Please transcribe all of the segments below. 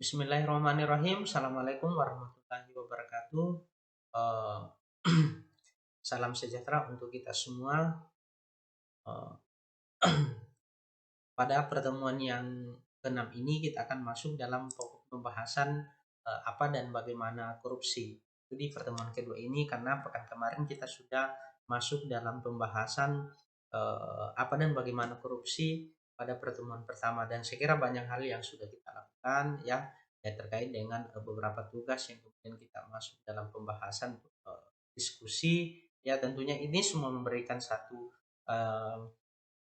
Bismillahirrahmanirrahim. Assalamualaikum warahmatullahi wabarakatuh. Eh, Salam sejahtera untuk kita semua. Eh, Pada pertemuan yang keenam ini kita akan masuk dalam pokok pembahasan apa dan bagaimana korupsi. Jadi pertemuan kedua ini karena pekan kemarin kita sudah masuk dalam pembahasan apa dan bagaimana korupsi pada pertemuan pertama, dan saya kira banyak hal yang sudah kita lakukan ya terkait dengan beberapa tugas yang kemudian kita masuk dalam pembahasan diskusi. Ya tentunya ini semua memberikan satu eh,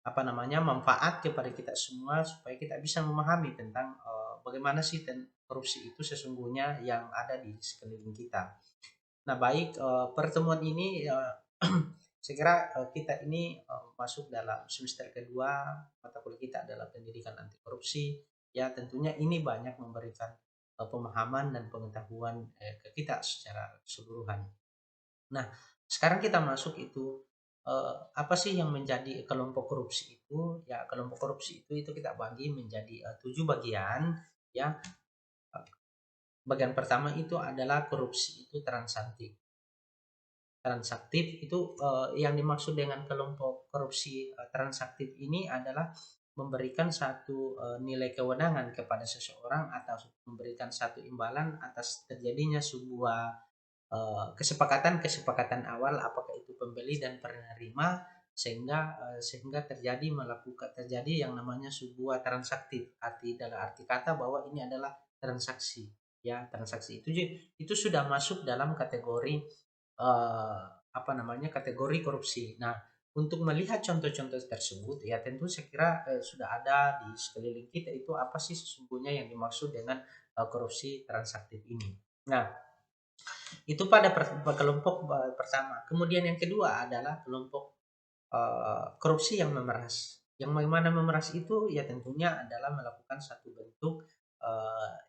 manfaat kepada kita semua supaya kita bisa memahami tentang bagaimana sih korupsi itu sesungguhnya yang ada di sekeliling kita. Nah, baik, pertemuan ini saya kira kita ini masuk dalam semester kedua, mata kuliah kita adalah pendidikan anti korupsi. Ya, tentunya ini banyak memberikan pemahaman dan pengetahuan ke kita secara keseluruhan. Nah, sekarang kita masuk itu apa sih yang menjadi kelompok korupsi itu? Ya, kelompok korupsi itu kita bagi menjadi 7 bagian. Ya, bagian pertama itu adalah korupsi itu transaktif. Transaktif itu yang dimaksud dengan kelompok korupsi transaktif ini adalah memberikan satu nilai kewenangan kepada seseorang atau memberikan satu imbalan atas terjadinya sebuah kesepakatan awal, apakah itu pembeli dan penerima, sehingga terjadi yang namanya sebuah transaktif. Dalam arti kata bahwa ini adalah transaksi. Ya, transaksi itu sudah masuk dalam kategori kategori korupsi. Nah, untuk melihat contoh-contoh tersebut, ya tentu saya kira sudah ada di sekeliling kita itu apa sih sesungguhnya yang dimaksud dengan korupsi transaktif ini. Nah, itu pada kelompok pertama. Kemudian yang kedua adalah kelompok korupsi yang memeras. Yang bagaimana memeras itu ya tentunya adalah melakukan satu bentuk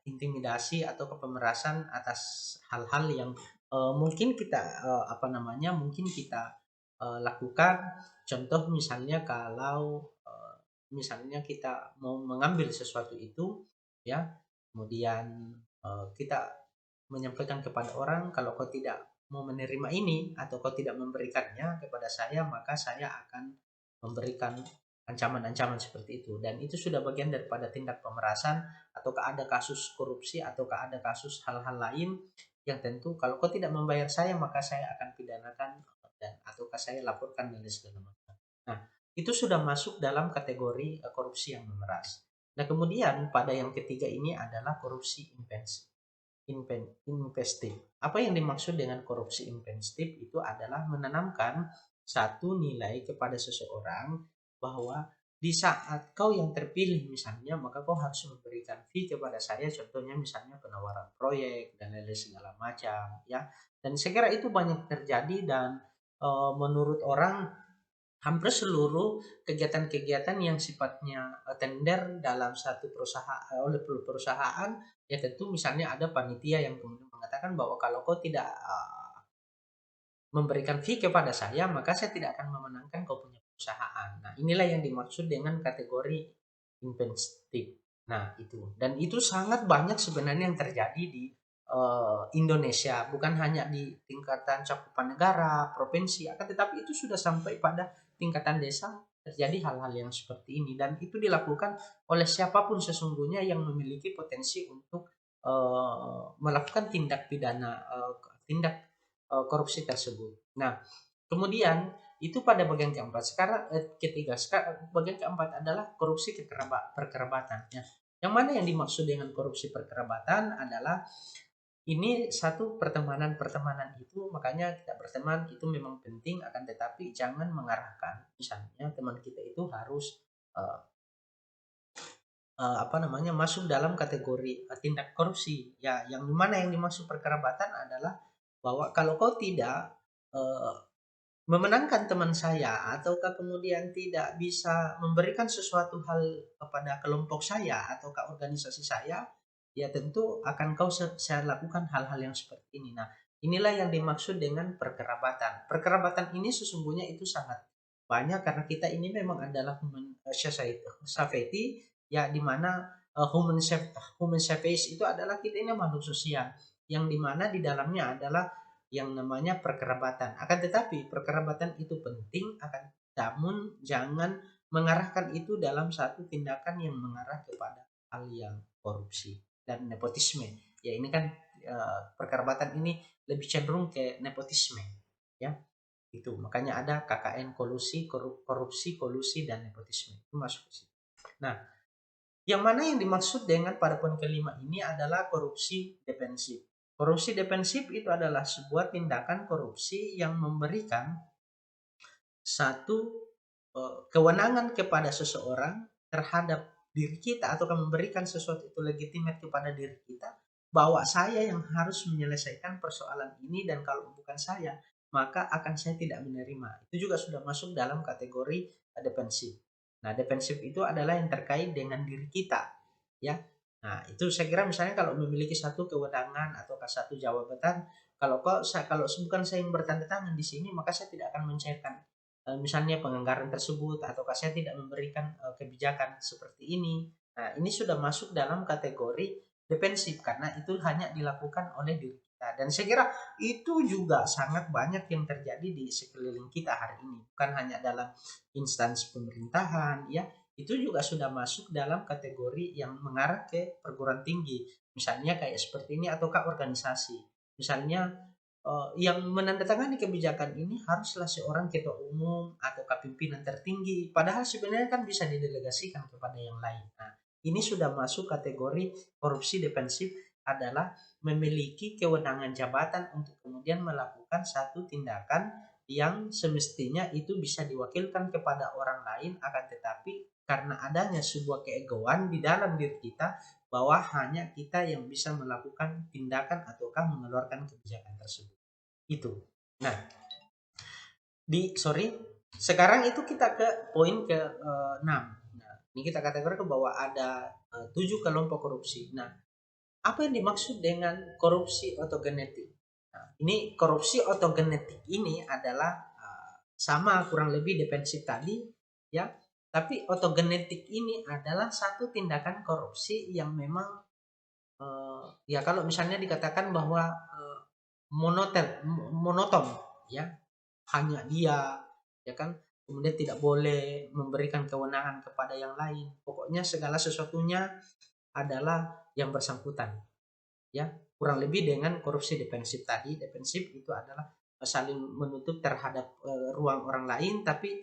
intimidasi atau kepemerasan atas hal-hal yang mungkin kita mungkin kita lakukan. Contoh misalnya kalau misalnya kita mau mengambil sesuatu itu, ya, kemudian kita menyampaikan kepada orang, kalau kau tidak mau menerima ini atau kau tidak memberikannya kepada saya, maka saya akan memberikan ancaman-ancaman seperti itu. Dan itu sudah bagian daripada tindak pemerasan, ataukah ada kasus korupsi, ataukah ada kasus hal-hal lain yang tentu kalau kau tidak membayar saya maka saya akan pidanakan, dan ataukah saya laporkan dan segala macam. Nah, itu sudah masuk dalam kategori korupsi yang memeras. Nah, kemudian pada yang ketiga ini adalah korupsi investif. Apa yang dimaksud dengan korupsi investif itu adalah menanamkan satu nilai kepada seseorang bahwa di saat kau yang terpilih misalnya, maka kau harus memberikan fee kepada saya, contohnya misalnya penawaran proyek dan lain-lain segala macam, ya. Dan saya kira itu banyak terjadi, dan menurut orang hampir seluruh kegiatan-kegiatan yang sifatnya tender dalam satu perusahaan, oleh perusahaan, ya tentu misalnya ada panitia yang kemudian mengatakan bahwa kalau kau tidak memberikan fee kepada saya maka saya tidak akan memenangkan kau punya perusahaan. Nah, inilah yang dimaksud dengan kategori investif. Nah, itu, dan itu sangat banyak sebenarnya yang terjadi di Indonesia, bukan hanya di tingkatan cakupan negara, provinsi, akan tetapi itu sudah sampai pada tingkatan desa terjadi hal-hal yang seperti ini, dan itu dilakukan oleh siapapun sesungguhnya yang memiliki potensi untuk melakukan tindak pidana tindak korupsi tersebut. Nah, kemudian itu pada bagian keempat. Sekarang bagian keempat adalah korupsi perkerabatan. Ya. Yang mana yang dimaksud dengan korupsi perkerabatan adalah ini satu pertemanan itu, makanya kita berteman itu memang penting, akan tetapi jangan mengarahkan misalnya teman kita itu harus uh, masuk dalam kategori tindak korupsi. Ya, yang mana yang dimaksud perkerabatan adalah bahwa kalau kau tidak uh, memenangkan teman saya, ataukah kemudian tidak bisa memberikan sesuatu hal kepada kelompok saya ataukah organisasi saya, ya tentu akan saya lakukan hal-hal yang seperti ini. Nah, inilah yang dimaksud dengan perkerabatan. Perkerabatan ini sesungguhnya itu sangat banyak karena kita ini memang adalah society, ya, di mana human sapiens itu adalah kita ini makhluk sosial yang dimana di dalamnya adalah yang namanya perkerabatan. Akan tetapi perkerabatan itu penting, namun jangan mengarahkan itu dalam satu tindakan yang mengarah kepada hal yang korupsi dan nepotisme. Ya ini kan perkerabatan ini lebih cenderung ke nepotisme, ya. Itu makanya ada KKN korupsi, kolusi dan nepotisme. Itu masuk ke situ. Nah, yang mana yang dimaksud dengan pada poin kelima ini adalah korupsi defensif. Korupsi defensif itu adalah sebuah tindakan korupsi yang memberikan satu kewenangan kepada seseorang terhadap diri kita atau memberikan sesuatu itu legitimate kepada diri kita bahwa saya yang harus menyelesaikan persoalan ini dan kalau bukan saya maka akan saya tidak menerima. Itu juga sudah masuk dalam kategori defensif. Nah, defensif itu adalah yang terkait dengan diri kita, ya. Nah, itu saya kira misalnya kalau memiliki satu kewenangan atau satu jabatan, kalau bukan saya yang bertanda tangan di sini maka saya tidak akan mencairkan misalnya penganggaran tersebut ataukah saya tidak memberikan kebijakan seperti ini. Nah, ini sudah masuk dalam kategori defensif karena itu hanya dilakukan oleh diri kita. Dan saya kira itu juga sangat banyak yang terjadi di sekeliling kita hari ini. Bukan hanya dalam instansi pemerintahan, ya. Itu juga sudah masuk dalam kategori yang mengarah ke perguruan tinggi. Misalnya kayak seperti ini ataukah organisasi. Misalnya yang menandatangani kebijakan ini haruslah seorang ketua umum atau pimpinan tertinggi. Padahal sebenarnya kan bisa didelegasikan kepada yang lain. Nah, ini sudah masuk kategori korupsi defensif adalah memiliki kewenangan jabatan untuk kemudian melakukan satu tindakan yang semestinya itu bisa diwakilkan kepada orang lain, akan tetapi karena adanya sebuah keegoan di dalam diri kita bahwa hanya kita yang bisa melakukan tindakan ataukah mengeluarkan kebijakan tersebut. Itu. Nah, sekarang itu kita ke poin ke 6. Nah, ini kita kategori ke bahwa ada 7 kelompok korupsi. Nah, apa yang dimaksud dengan korupsi otogenetik? Nah, ini korupsi otogenetik ini adalah sama kurang lebih defensif tadi, ya. Tapi otogenetik ini adalah satu tindakan korupsi yang memang ya kalau misalnya dikatakan bahwa monoton, ya, hanya dia, ya kan, kemudian tidak boleh memberikan kewenangan kepada yang lain, pokoknya segala sesuatunya adalah yang bersangkutan, ya, kurang lebih dengan korupsi defensif tadi. Defensif itu adalah saling menutup terhadap ruang orang lain, tapi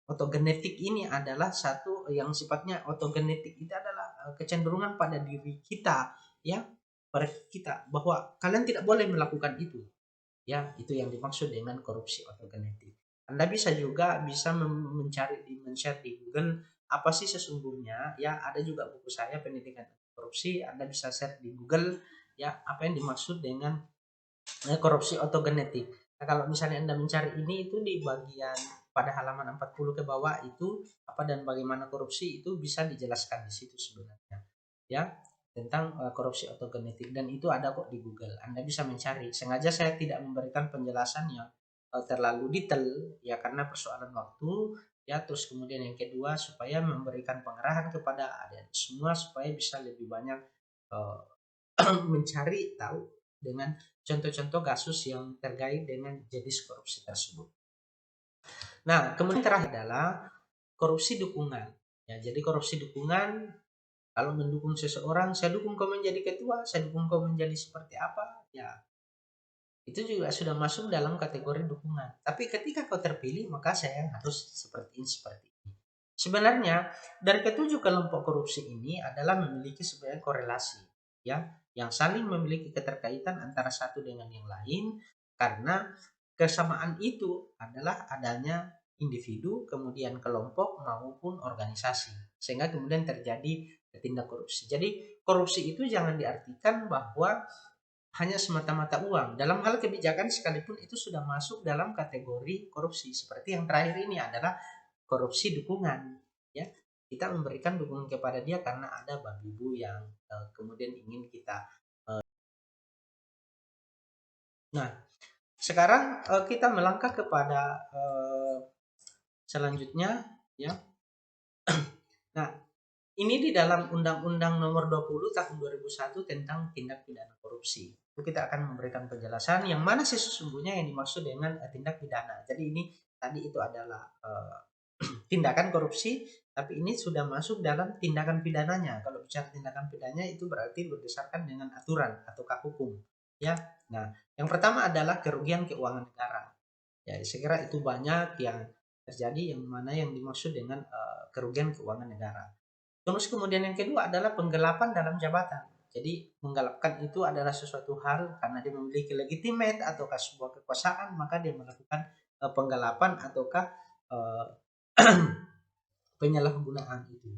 otogenetik ini adalah satu yang sifatnya otogenetik itu adalah kecenderungan pada diri kita, ya, pada kita bahwa kalian tidak boleh melakukan itu, ya. Itu yang dimaksud dengan korupsi otogenetik. Anda bisa mencari share di Google apa sih sesungguhnya, ya. Ada juga buku saya pendidikan korupsi, Anda bisa share di Google, ya, apa yang dimaksud dengan korupsi otogenetik. Nah, kalau misalnya Anda mencari ini itu di bagian pada halaman 40 ke bawah itu apa dan bagaimana korupsi itu bisa dijelaskan di situ sebenarnya, ya, tentang korupsi otogenetik, dan itu ada kok di Google. Anda bisa mencari. Sengaja saya tidak memberikan penjelasan yang terlalu detail, ya, karena persoalan waktu, ya. Terus kemudian yang kedua supaya memberikan pengarahan kepada adik semua supaya bisa lebih banyak mencari tahu dengan contoh-contoh kasus yang terkait dengan jenis korupsi tersebut. Nah, kemudian terakhir adalah korupsi dukungan. Ya, jadi korupsi dukungan, kalau mendukung seseorang, saya dukung kau menjadi ketua, saya dukung kau menjadi seperti apa, ya, itu juga sudah masuk dalam kategori dukungan. Tapi ketika kau terpilih, maka saya harus seperti ini, seperti ini. Sebenarnya dari ketujuh kelompok korupsi ini adalah memiliki sebenarnya korelasi, ya, yang saling memiliki keterkaitan antara satu dengan yang lain, karena kesamaan itu adalah adanya individu, kemudian kelompok maupun organisasi, sehingga kemudian terjadi tindak korupsi. Jadi korupsi itu jangan diartikan bahwa hanya semata-mata uang. Dalam hal kebijakan sekalipun itu sudah masuk dalam kategori korupsi. Seperti yang terakhir ini adalah korupsi dukungan, ya. Kita memberikan dukungan kepada dia karena ada babi bu yang kemudian ingin kita. Nah, sekarang kita melangkah kepada selanjutnya, ya. Nah, Ini di dalam Undang-Undang Nomor 20 Tahun 2001 tentang tindak pidana korupsi. Itu kita akan memberikan penjelasan yang mana sih sesungguhnya yang dimaksud dengan tindak pidana. Jadi ini tadi itu adalah tindakan korupsi, tapi ini sudah masuk dalam tindakan pidananya. Kalau bicara tindakan pidananya itu berarti berdasarkan dengan aturan ataukah hukum, ya. Nah, yang pertama adalah kerugian keuangan negara. Ya, saya kira itu banyak yang terjadi yang mana yang dimaksud dengan kerugian keuangan negara. Terus kemudian yang kedua adalah penggelapan dalam jabatan. Jadi menggelapkan itu adalah sesuatu hal karena dia memiliki legitimate ataukah sebuah kekuasaan, maka dia melakukan penggelapan ataukah uh, penyalahgunaan itu.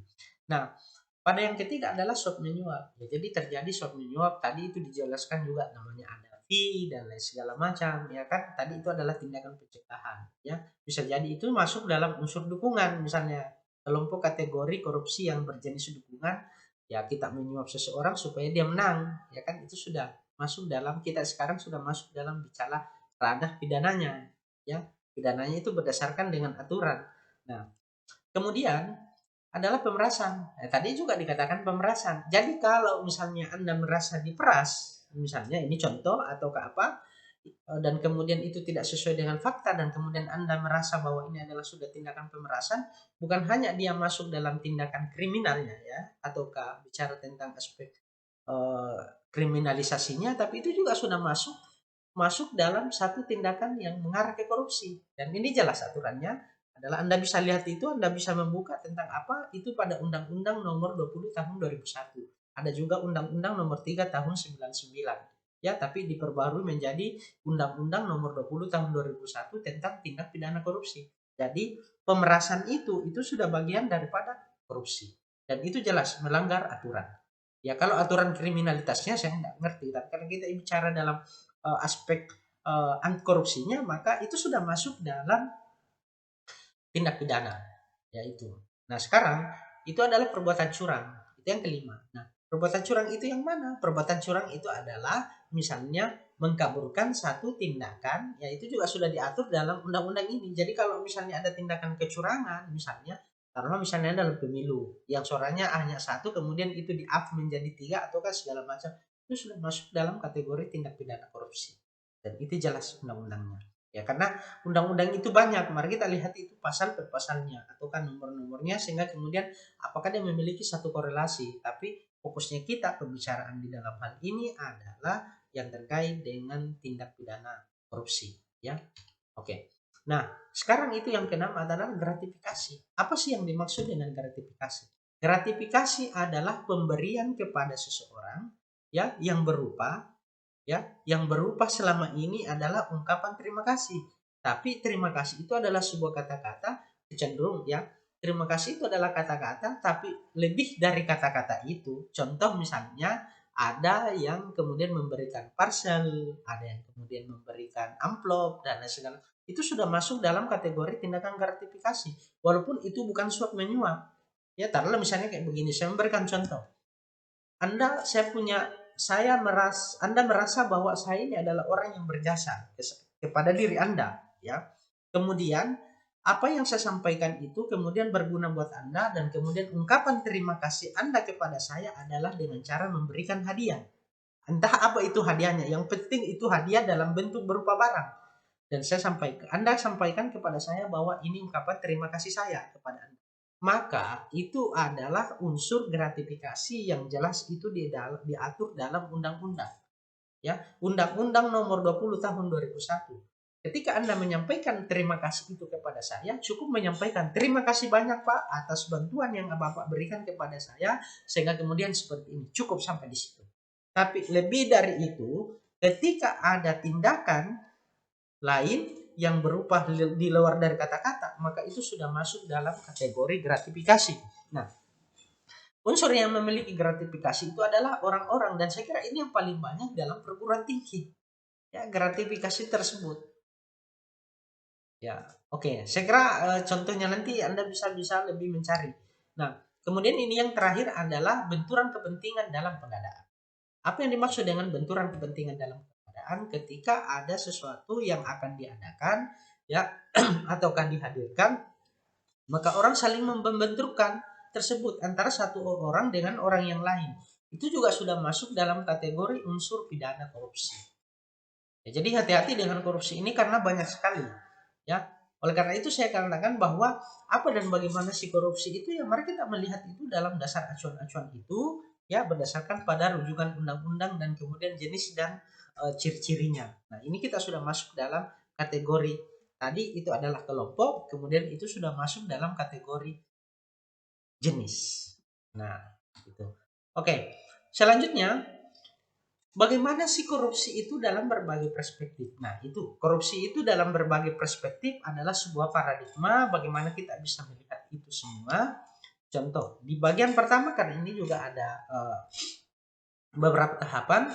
Nah, pada yang ketiga adalah suap menyuap. Ya, jadi terjadi suap menyuap tadi itu dijelaskan juga namanya ada fee dan lain segala macam, ya kan? Tadi itu adalah tindakan pencegahan, ya. Bisa jadi itu masuk dalam unsur dukungan, misalnya kelompok kategori korupsi yang berjenis dukungan, ya kita menyuap seseorang supaya dia menang, ya kan? Itu sudah masuk dalam kita sekarang sudah masuk dalam bicara ranah pidananya, ya. Pidananya itu berdasarkan dengan aturan. Nah, kemudian adalah pemerasan. Tadi juga dikatakan pemerasan. Jadi kalau misalnya Anda merasa diperas, misalnya ini contoh atau ke apa, dan kemudian itu tidak sesuai dengan fakta dan kemudian Anda merasa bahwa ini adalah sudah tindakan pemerasan, bukan hanya dia masuk dalam tindakan kriminalnya ya, ataukah bicara tentang aspek eh, kriminalisasinya, tapi itu juga sudah masuk masuk dalam satu tindakan yang mengarah ke korupsi. Dan ini jelas aturannya adalah Anda bisa lihat itu, Anda bisa membuka tentang apa itu pada Undang-Undang Nomor 20 Tahun 2001. Ada juga Undang-Undang Nomor 3 Tahun 99. Ya, tapi diperbarui menjadi Undang-Undang Nomor 20 Tahun 2001 tentang tindak pidana korupsi. Jadi, pemerasan itu sudah bagian daripada korupsi. Dan itu jelas melanggar aturan. Ya, kalau aturan kriminalitasnya saya tidak ngerti, tapi kalau kita bicara dalam aspek anti korupsinya, maka itu sudah masuk dalam tindak pidana, yaitu. Nah, sekarang itu adalah perbuatan curang. Itu yang kelima. Nah, perbuatan curang itu yang mana? Perbuatan curang itu adalah misalnya mengkaburkan satu tindakan, ya itu juga sudah diatur dalam undang-undang ini. Jadi kalau misalnya ada tindakan kecurangan, misalnya karena misalnya dalam pemilu yang suaranya hanya satu, kemudian itu di-up menjadi 3 ataukah segala macam, itu sudah masuk dalam kategori tindak pidana korupsi. Dan itu jelas undang-undangnya. Ya, karena undang-undang itu banyak. Mari kita lihat itu pasal per pasalnya atau kan nomor-nomornya sehingga kemudian apakah dia memiliki satu korelasi. Tapi fokusnya kita pembicaraan di dalam hal ini adalah yang terkait dengan tindak pidana korupsi, ya. Oke. Nah, sekarang itu yang keenam adalah gratifikasi. Apa sih yang dimaksud dengan gratifikasi? Gratifikasi adalah pemberian kepada seseorang ya yang berupa selama ini adalah ungkapan terima kasih. Tapi terima kasih itu adalah sebuah kata-kata cenderung ya. Terima kasih itu adalah kata-kata, tapi lebih dari kata-kata itu. Contoh misalnya ada yang kemudian memberikan parcel, ada yang kemudian memberikan amplop dan lain segala. Itu sudah masuk dalam kategori tindakan gratifikasi. Walaupun itu bukan suap menyuap. Ya, taruhlah misalnya kayak begini, saya memberikan contoh. Anda merasa bahwa saya ini adalah orang yang berjasa kepada diri Anda, ya. Kemudian apa yang saya sampaikan itu kemudian berguna buat Anda dan kemudian ungkapan terima kasih Anda kepada saya adalah dengan cara memberikan hadiah. Entah apa itu hadiahnya, yang penting itu hadiah dalam bentuk berupa barang. Dan Anda sampaikan kepada saya bahwa ini ungkapan terima kasih saya kepada Anda. Maka itu adalah unsur gratifikasi yang jelas itu diatur dalam undang-undang. Ya, Undang-Undang Nomor 20 Tahun 2001. Ketika Anda menyampaikan terima kasih itu kepada saya, cukup menyampaikan terima kasih banyak Pak atas bantuan yang Bapak berikan kepada saya sehingga kemudian seperti ini. Cukup sampai di situ. Tapi lebih dari itu, ketika ada tindakan lain yang berupa di luar dari kata-kata, maka itu sudah masuk dalam kategori gratifikasi. Nah, unsur yang memiliki gratifikasi itu adalah orang-orang dan saya kira ini yang paling banyak dalam perguruan tinggi. Ya, gratifikasi tersebut. Ya, oke. Saya kira contohnya nanti Anda bisa lebih mencari. Nah, kemudian ini yang terakhir adalah benturan kepentingan dalam pengadaan. Apa yang dimaksud dengan benturan kepentingan dalam pengadaan? Ketika ada sesuatu yang akan diadakan ya ataukah dihadirkan, maka orang saling membenturkan tersebut antara satu orang dengan orang yang lain. Itu juga sudah masuk dalam kategori unsur pidana korupsi. Ya, jadi hati-hati dengan korupsi ini karena banyak sekali. Ya, oleh karena itu saya katakan bahwa apa dan bagaimana si korupsi itu ya mari kita melihat itu dalam dasar acuan-acuan itu ya berdasarkan pada rujukan undang-undang dan kemudian jenis dan ciri-cirinya. Nah, ini kita sudah masuk dalam kategori tadi itu adalah kelompok, kemudian itu sudah masuk dalam kategori jenis. Nah, itu. Oke. Selanjutnya, bagaimana sih korupsi itu dalam berbagai perspektif? Nah, itu korupsi itu dalam berbagai perspektif adalah sebuah paradigma bagaimana kita bisa melihat itu semua. Contoh, di bagian pertama kan ini juga ada beberapa tahapan.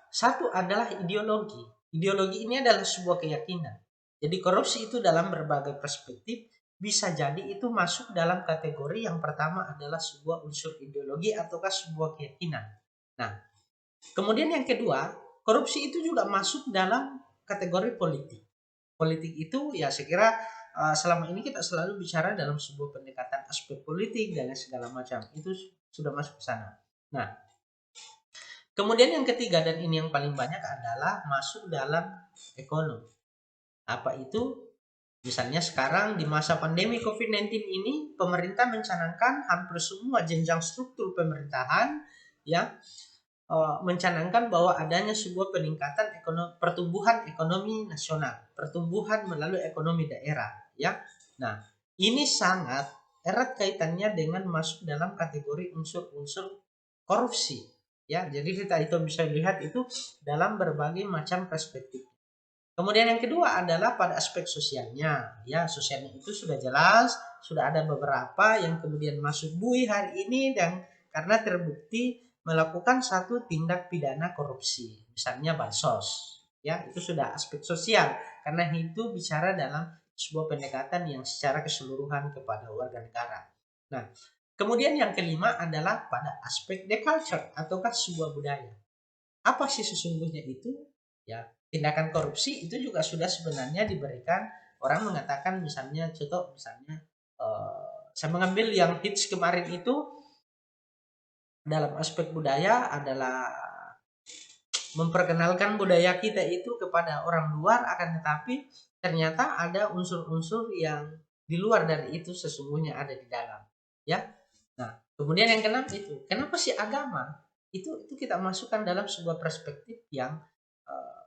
Satu adalah ideologi. Ideologi ini adalah sebuah keyakinan. Jadi korupsi itu dalam berbagai perspektif bisa jadi itu masuk dalam kategori yang pertama adalah sebuah unsur ideologi ataukah sebuah keyakinan. Nah, kemudian yang kedua, korupsi itu juga masuk dalam kategori politik. Politik itu ya saya kira selama ini kita selalu bicara dalam sebuah pendekatan aspek politik dan segala macam. Itu sudah masuk ke sana. Nah, kemudian yang ketiga dan ini yang paling banyak adalah masuk dalam ekonomi. Apa itu? Misalnya sekarang di masa pandemi COVID-19 ini pemerintah mencanangkan hampir semua jenjang struktur pemerintahan ya mencanangkan bahwa adanya sebuah peningkatan pertumbuhan ekonomi nasional, pertumbuhan melalui ekonomi daerah, ya. Nah, ini sangat erat kaitannya dengan masuk dalam kategori unsur-unsur korupsi, ya. Jadi kita itu bisa lihat itu dalam berbagai macam perspektif. Kemudian yang kedua adalah pada aspek sosialnya, ya. Sosialnya itu sudah jelas, sudah ada beberapa yang kemudian masuk bui hari ini dan karena terbukti melakukan satu tindak pidana korupsi, misalnya bansos, ya itu sudah aspek sosial karena itu bicara dalam sebuah pendekatan yang secara keseluruhan kepada warga negara. Nah, kemudian yang kelima adalah pada aspek the culture ataukah sebuah budaya. Apa sih sesungguhnya itu? Ya, tindakan korupsi itu juga sudah sebenarnya diberikan orang mengatakan misalnya contoh misalnya saya mengambil yang hits kemarin itu dalam aspek budaya adalah memperkenalkan budaya kita itu kepada orang luar akan tetapi ternyata ada unsur-unsur yang di luar dari itu sesungguhnya ada di dalam ya. Nah, kemudian yang keenam itu kenapa sih agama itu kita masukkan dalam sebuah perspektif yang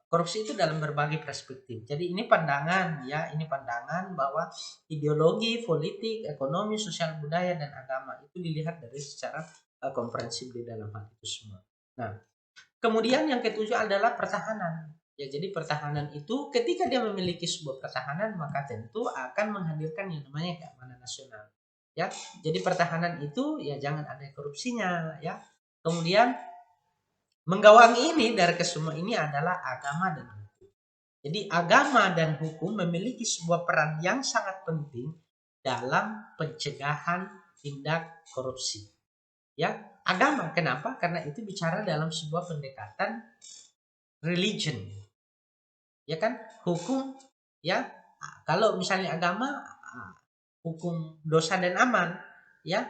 korupsi itu dalam berbagai perspektif. Jadi ini pandangan ya, ini pandangan bahwa ideologi, politik, ekonomi, sosial budaya dan agama itu dilihat dari secara komprehensif di dalam hal itu semua. Nah, kemudian yang ketujuh adalah pertahanan. Ya, jadi pertahanan itu ketika dia memiliki sebuah pertahanan maka tentu akan menghadirkan yang namanya keamanan nasional. Ya, jadi pertahanan itu ya jangan ada korupsinya ya. Kemudian menggawangi ini dari kesemua ini adalah agama dan hukum. Jadi agama dan hukum memiliki sebuah peran yang sangat penting dalam pencegahan tindak korupsi. Ya, agama kenapa? Karena itu bicara dalam sebuah pendekatan religion. Ya kan? Hukum ya. Kalau misalnya agama hukum dosa dan aman, ya.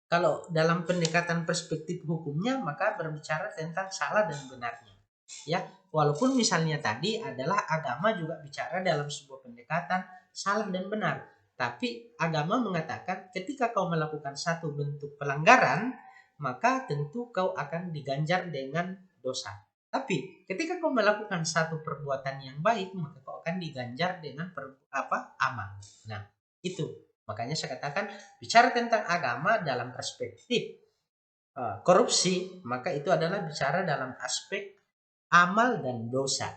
Kalau dalam pendekatan perspektif hukumnya maka berbicara tentang salah dan benarnya. Ya, walaupun misalnya tadi adalah agama juga bicara dalam sebuah pendekatan salah dan benar. Tapi agama mengatakan ketika kau melakukan satu bentuk pelanggaran, maka tentu kau akan diganjar dengan dosa. Tapi ketika kau melakukan satu perbuatan yang baik, maka kau akan diganjar dengan amal. Nah, itu. Makanya saya katakan bicara tentang agama dalam perspektif korupsi, maka itu adalah bicara dalam aspek amal dan dosa.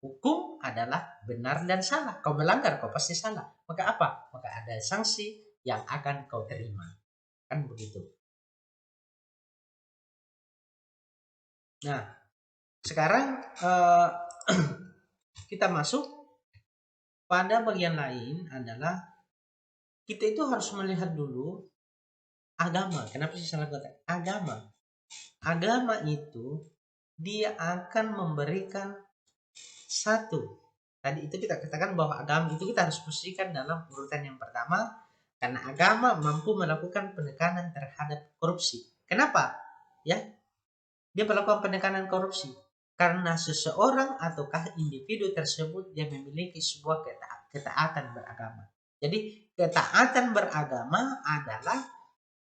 Hukum adalah benar dan salah. Kau melanggar, kau pasti salah. Maka apa? Maka ada sanksi yang akan kau terima. Kan begitu. Nah, sekarang kita masuk pada bagian lain adalah kita itu harus melihat dulu agama. Kenapa sih salah kata? Agama. Agama itu dia akan memberikan satu. Tadi itu kita katakan bahwa agama itu kita harus posisikan dalam urutan yang pertama Karena agama mampu melakukan penekanan terhadap korupsi. Kenapa? Ya, dia melakukan penekanan korupsi karena seseorang ataukah individu tersebut dia memiliki sebuah ketaatan beragama. Jadi ketaatan beragama adalah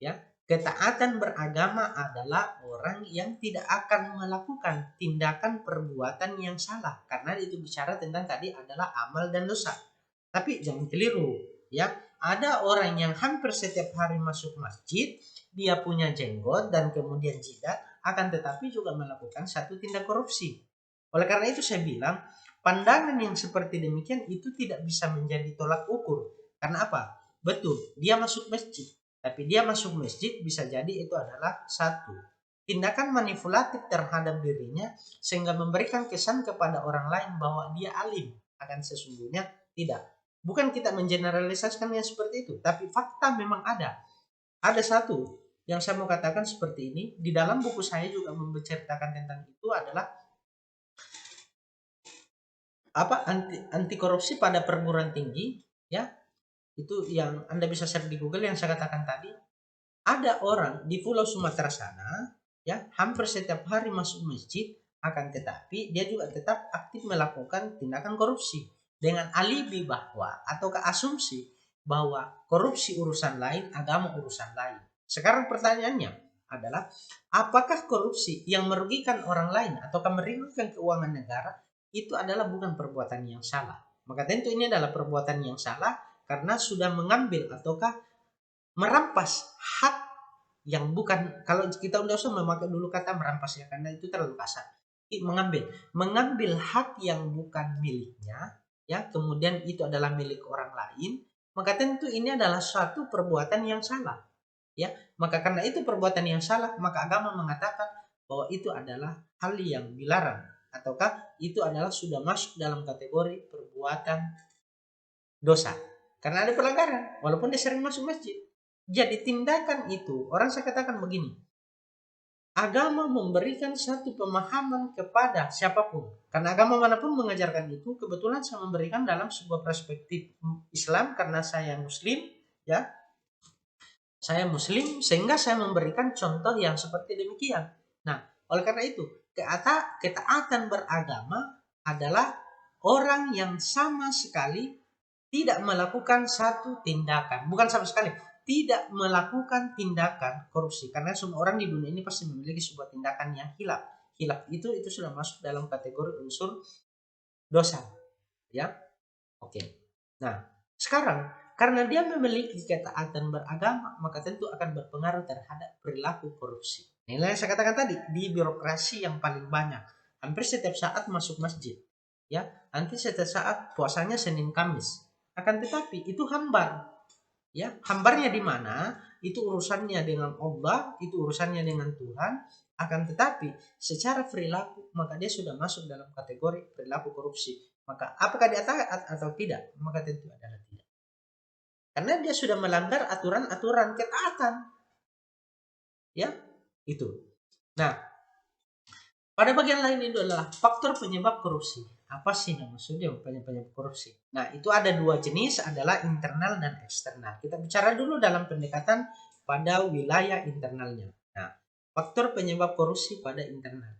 ya, ketaatan beragama adalah orang yang tidak akan melakukan tindakan perbuatan yang salah, karena itu bicara tentang tadi adalah amal dan dosa. Tapi jangan keliru, ya. Ada orang yang hampir setiap hari masuk masjid, dia punya jenggot dan kemudian jidat, akan tetapi juga melakukan satu tindak korupsi. Oleh karena itu saya bilang, pandangan yang seperti demikian itu tidak bisa menjadi tolak ukur. Karena apa? Betul, dia masuk masjid. Tapi dia masuk masjid bisa jadi itu adalah satu tindakan manipulatif terhadap dirinya sehingga memberikan kesan kepada orang lain bahwa dia alim, akan sesungguhnya tidak. Bukan kita mengeneralisasikan yang seperti itu, tapi fakta memang ada. Ada satu yang saya mau katakan seperti ini, di dalam buku saya juga menceritakan tentang itu adalah anti korupsi pada perguruan tinggi, ya. Itu yang Anda bisa share di Google yang saya katakan tadi. Ada orang di Pulau Sumatera sana, ya, hampir setiap hari masuk masjid, akan tetapi dia juga tetap aktif melakukan tindakan korupsi dengan alibi bahwa ataukah asumsi bahwa korupsi urusan lain, agama urusan lain. Sekarang pertanyaannya adalah, apakah korupsi yang merugikan orang lain ataukah merugikan keuangan negara itu adalah bukan perbuatan yang salah? Maka tentu ini adalah perbuatan yang salah karena sudah mengambil ataukah merampas hak yang bukan, kalau kita udah usah memakai dulu kata merampas ya karena itu terlalu kasar. Mengambil hak yang bukan miliknya, ya, kemudian itu adalah milik orang lain, maka tentu ini adalah suatu perbuatan yang salah, ya. Maka karena itu perbuatan yang salah, maka agama mengatakan bahwa itu adalah hal yang dilarang ataukah itu adalah sudah masuk dalam kategori perbuatan dosa karena ada pelanggaran walaupun dia sering masuk masjid. Jadi tindakan itu, orang saya katakan begini, agama memberikan satu pemahaman kepada siapapun. Karena agama manapun mengajarkan itu, kebetulan saya memberikan dalam sebuah perspektif Islam karena saya Muslim, ya. Saya Muslim sehingga saya memberikan contoh yang seperti demikian. Nah, oleh karena itu, ketaatan beragama adalah orang yang sama sekali tidak melakukan satu tindakan, bukan sama sekali, tidak melakukan tindakan korupsi, karena semua orang di dunia ini pasti memiliki sebuah tindakan yang hilaf. Hilaf itu sudah masuk dalam kategori unsur dosa, ya. Oke. Nah, sekarang karena dia memiliki ketaatan beragama, maka tentu akan berpengaruh terhadap perilaku korupsi. Nah, yang saya katakan tadi, di birokrasi yang paling banyak, hampir setiap saat masuk masjid, ya, hampir setiap saat puasanya Senin Kamis. Akan tetapi itu hambar, ya. Hambarnya di mana? Itu urusannya dengan Allah, itu urusannya dengan Tuhan. Akan tetapi secara perilaku maka dia sudah masuk dalam kategori perilaku korupsi. Maka apakah dia taat atau tidak? Maka tentu adalah tidak. Karena dia sudah melanggar aturan-aturan ketaatan. Ya, itu. Nah, pada bagian lain itu adalah faktor penyebab korupsi. Apa sih maksudnya penyebab korupsi? Nah, itu ada dua jenis, adalah internal dan eksternal. Kita bicara dulu dalam pendekatan pada wilayah internalnya. Nah, faktor penyebab korupsi pada internal.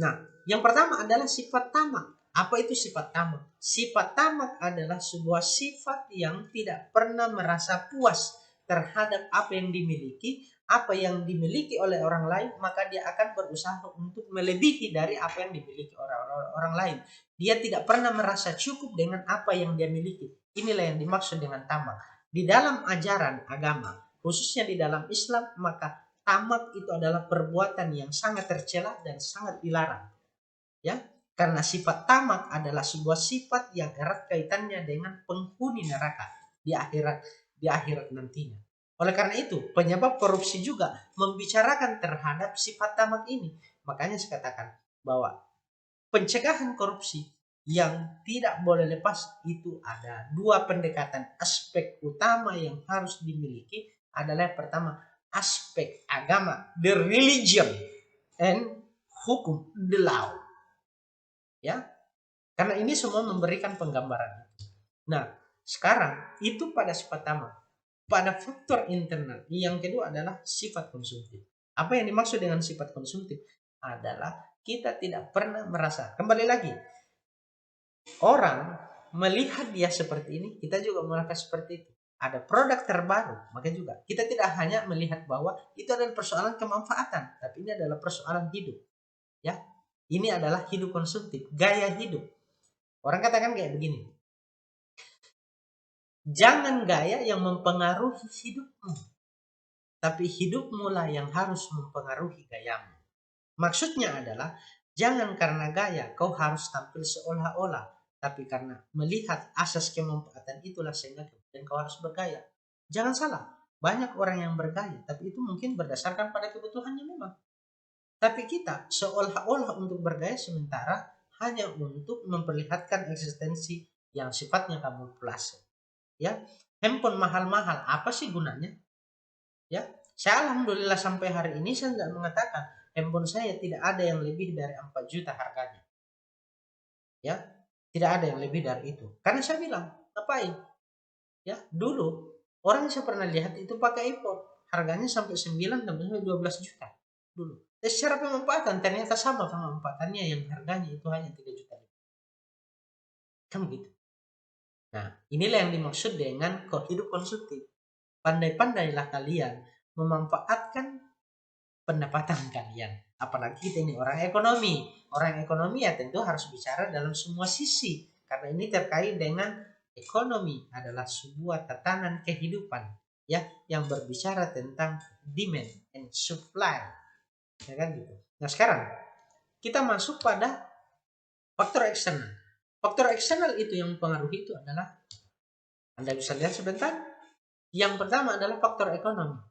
Nah, yang pertama adalah sifat tamak. Apa itu sifat tamak? Sifat tamak adalah sebuah sifat yang tidak pernah merasa puas terhadap apa yang dimiliki, apa yang dimiliki oleh orang lain, maka dia akan berusaha untuk melebihi dari apa yang dimiliki orang lain. Dia tidak pernah merasa cukup dengan apa yang dia miliki. Inilah yang dimaksud dengan tamak. Di dalam ajaran agama, khususnya di dalam Islam, maka tamak itu adalah perbuatan yang sangat tercela dan sangat dilarang. Ya, karena sifat tamak adalah sebuah sifat yang erat kaitannya dengan penghuni neraka di akhirat nantinya. Oleh karena itu, penyebab korupsi juga membicarakan terhadap sifat tamak ini. Makanya saya katakan bahwa pencegahan korupsi yang tidak boleh lepas itu ada dua pendekatan aspek utama yang harus dimiliki. Adalah yang pertama, aspek agama, the religion, and hukum, the law. Ya, karena ini semua memberikan penggambaran. Nah, Sekarang itu pada sifat pertama. Pada faktor internal. Yang kedua adalah sifat konsumtif. Apa yang dimaksud dengan sifat konsumtif? Adalah kita tidak pernah merasa. Kembali lagi. Orang melihat dia seperti ini, kita juga melakukan seperti itu. Ada produk terbaru, maka juga kita tidak hanya melihat bahwa itu adalah persoalan kemanfaatan, tapi ini adalah persoalan hidup. Ya, ini adalah hidup konsumtif, gaya hidup. Orang katakan kayak begini. Jangan gaya yang mempengaruhi hidupmu, tapi hidupmu lah yang harus mempengaruhi gayamu. Maksudnya adalah, jangan karena gaya kau harus tampil seolah-olah, tapi karena melihat asas kemanfaatan itulah sehingga kemudian kau harus bergaya. Jangan salah, banyak orang yang bergaya, tapi itu mungkin berdasarkan pada kebutuhannya memang. Tapi kita seolah-olah untuk bergaya sementara hanya untuk memperlihatkan eksistensi yang sifatnya kamuflase. Ya, handphone mahal-mahal, apa sih gunanya? Ya, saya alhamdulillah sampai hari ini saya tidak mengatakan handphone saya tidak ada yang lebih dari 4 juta harganya. Ya, tidak ada yang lebih dari itu. Karena saya bilang, ngapain? Ya, dulu orang yang saya pernah lihat itu pakai iPhone, harganya sampai 9 sampai 12 juta dulu. Dan secara pemanfaatan ternyata sama pemanfaatannya yang harganya itu hanya 3 juta. Kan begitu. Nah, inilah yang dimaksud dengan hidup konsumtif. Pandai-pandailah kalian memanfaatkan pendapatan kalian. Apalagi kita ini orang ekonomi. Orang ekonomi ya tentu harus bicara dalam semua sisi. Karena ini terkait dengan ekonomi adalah sebuah tatanan kehidupan ya yang berbicara tentang demand and supply. Ya kan gitu. Nah, sekarang kita masuk pada faktor eksternal. Faktor eksternal itu yang mempengaruhi itu adalah, Anda bisa lihat sebentar. Yang pertama adalah faktor ekonomi.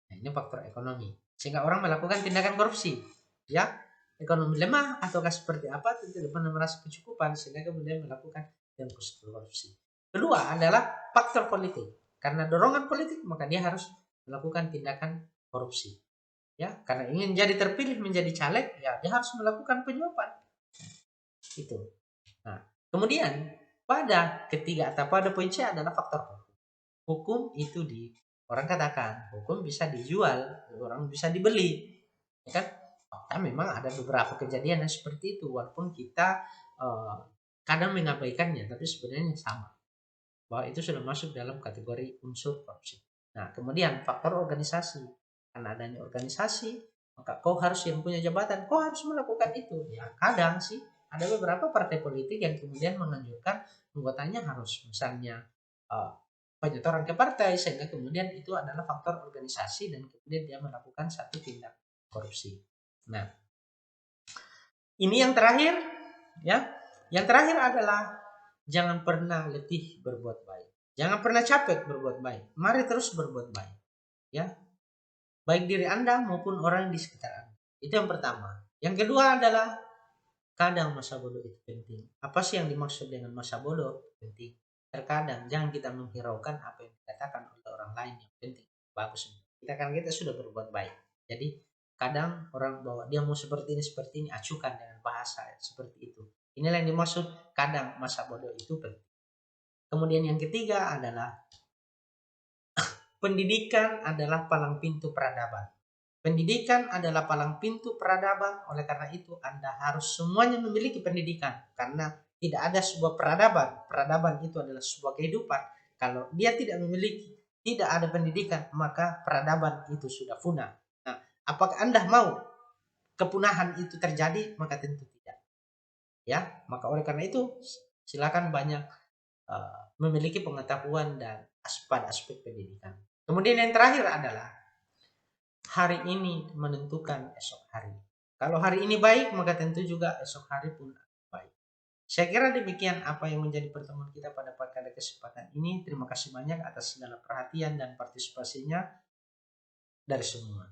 Nah, ini faktor ekonomi. Sehingga orang melakukan tindakan korupsi. Ya, ekonomi lemah ataukah seperti apa, tidak pernah merasa kecukupan sehingga kemudian melakukan tindakan korupsi. Kedua adalah faktor politik. Karena dorongan politik, maka dia harus melakukan tindakan korupsi. Ya, karena ingin jadi terpilih menjadi caleg, ya dia harus melakukan penyuapan. Itu. Nah, kemudian pada ketiga atau pada poin C adalah faktor hukum. Hukum itu orang katakan hukum bisa dijual, orang bisa dibeli, ya kan? Maka memang ada beberapa kejadian yang seperti itu, walaupun kita kadang mengabaikannya, tapi sebenarnya sama, bahwa itu sudah masuk dalam kategori unsur korupsi. Nah, kemudian faktor organisasi, karena adanya organisasi, maka kau harus yang punya jabatan, kau harus melakukan itu. Ya, kadang sih ada beberapa partai politik yang kemudian menganjurkan anggotanya harus misalnya penyetoran ke partai, sehingga kemudian itu adalah faktor organisasi dan kemudian dia melakukan satu tindak korupsi. Nah, ini yang terakhir ya. Yang terakhir adalah jangan pernah letih berbuat baik. Jangan pernah capek berbuat baik. Mari terus berbuat baik. Ya. Baik diri Anda maupun orang di sekitar Anda. Itu yang pertama. Yang kedua adalah kadang masa bodoh itu penting. Apa sih yang dimaksud dengan masa bodoh? Penting. Terkadang jangan kita menghiraukan apa yang dikatakan oleh orang lain yang penting. Bagus. Kita sudah berbuat baik. Jadi kadang orang bahwa dia mau seperti ini, acukan dengan bahasa seperti itu. Inilah yang dimaksud kadang masa bodoh itu penting. Kemudian yang ketiga adalah pendidikan adalah palang pintu peradaban. Pendidikan adalah palang pintu peradaban, oleh karena itu Anda harus semuanya memiliki pendidikan. Karena tidak ada sebuah peradaban. Peradaban itu adalah sebuah kehidupan. Kalau dia tidak memiliki, tidak ada pendidikan, maka peradaban itu sudah punah. Nah, apakah Anda mau kepunahan itu terjadi? Maka tentu tidak. Ya, maka oleh karena itu silakan banyak memiliki pengetahuan dan pada aspek pendidikan. Kemudian yang terakhir adalah hari ini menentukan esok hari. Kalau hari ini baik, maka tentu juga esok hari pun baik. Saya kira demikian apa yang menjadi pertemuan kita pada kesempatan ini. Terima kasih banyak atas segala perhatian dan partisipasinya dari semua.